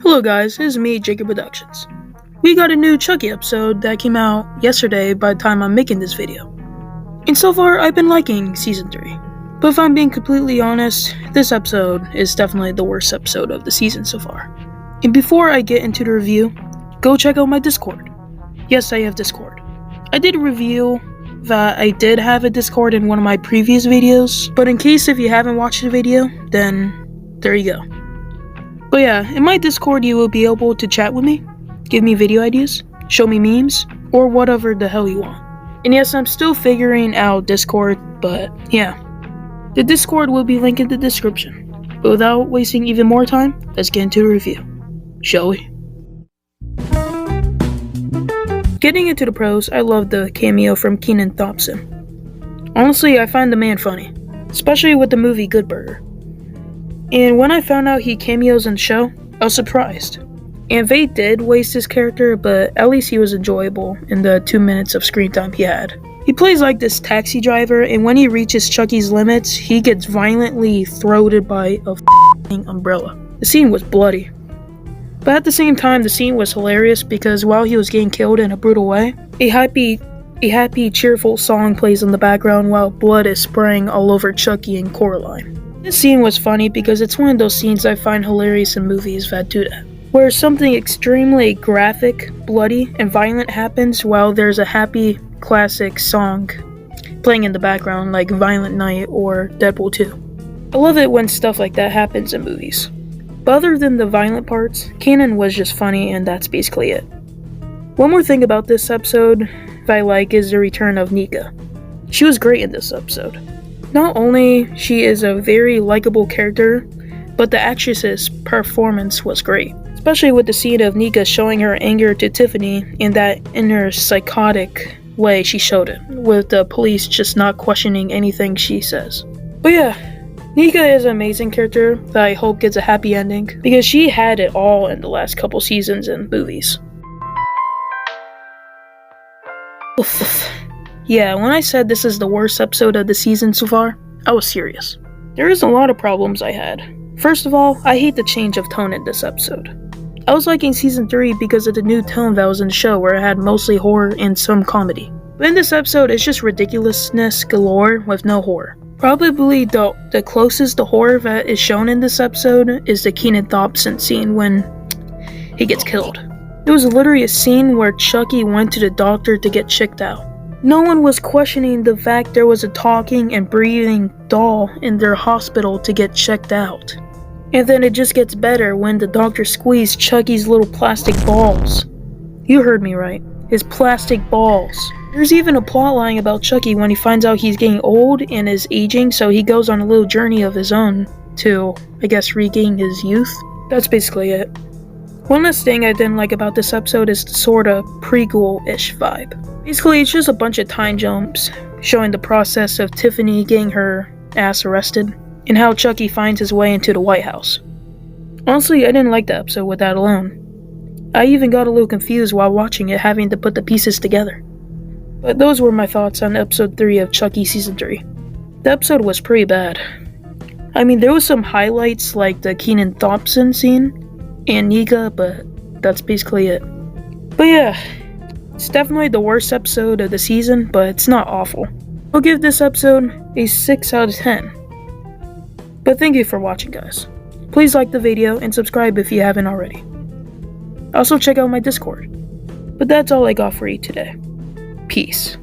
Hello guys, it's me, Jacob Productions. We got a new Chucky episode that came out yesterday by the time I'm making this video. And so far, I've been liking Season 3. But if I'm being completely honest, this episode is definitely the worst episode of the season so far. And before I get into the review, go check out my Discord. Yes, I have Discord. I did a review that I did have a Discord in one of my previous videos, but in case if you haven't watched the video, then there you go. But yeah, in my Discord you will be able to chat with me, give me video ideas, show me memes, or whatever the hell you want. And yes, I'm still figuring out Discord, but yeah. The Discord will be linked in the description. But without wasting even more time, let's get into the review. Shall we? Getting into the pros, I love the cameo from Kenan Thompson. Honestly, I find the man funny, especially with the movie Good Burger. And when I found out he cameos in the show, I was surprised. And they did waste his character, but at least he was enjoyable in the 2 minutes of screen time he had. He plays like this taxi driver, and when he reaches Chucky's limits, he gets violently throated by a f***ing umbrella. The scene was bloody. But at the same time, the scene was hilarious because while he was getting killed in a brutal way, a happy, cheerful song plays in the background while blood is spraying all over Chucky and Coraline. This scene was funny because it's one of those scenes I find hilarious in movies that do that, where something extremely graphic, bloody, and violent happens while there's a happy, classic song playing in the background like Violent Night or Deadpool 2. I love it when stuff like that happens in movies. But other than the violent parts, Kenan was just funny and that's basically it. One more thing about this episode that I like is the return of Nika. She was great in this episode. Not only she is a very likable character, but the actress's performance was great. Especially with the scene of Nika showing her anger to Tiffany in that inner psychotic way she showed it, with the police just not questioning anything she says. But yeah, Nika is an amazing character that I hope gets a happy ending, because she had it all in the last couple seasons and movies. Oof. Yeah, when I said this is the worst episode of the season so far, I was serious. There is a lot of problems I had. First of all, I hate the change of tone in this episode. I was liking Season 3 because of the new tone that was in the show where it had mostly horror and some comedy. But in this episode, it's just ridiculousness galore with no horror. Probably the closest to horror that is shown in this episode is the Kenan Thompson scene when he gets killed. It was literally a scene where Chucky went to the doctor to get checked out. No one was questioning the fact there was a talking and breathing doll in their hospital to get checked out. And then it just gets better when the doctor squeezed Chucky's little plastic balls. You heard me right. His plastic balls. There's even a plotline about Chucky when he finds out he's getting old and is aging, so he goes on a little journey of his own to, I guess, regain his youth. That's basically it. One last thing I didn't like about this episode is the sorta prequel-ish vibe. Basically, it's just a bunch of time jumps showing the process of Tiffany getting her ass arrested and how Chucky finds his way into the White House. Honestly, I didn't like the episode with that alone. I even got a little confused while watching it, having to put the pieces together. But those were my thoughts on episode 3 of Chucky Season 3. The episode was pretty bad. I mean, there was some highlights like the Kenan Thompson scene and Nika, but that's basically it. But yeah, it's definitely the worst episode of the season, but it's not awful. I'll give this episode a 6 out of 10. But thank you for watching, guys. Please like the video and subscribe if you haven't already. Also check out my Discord. But that's all I got for you today. Peace.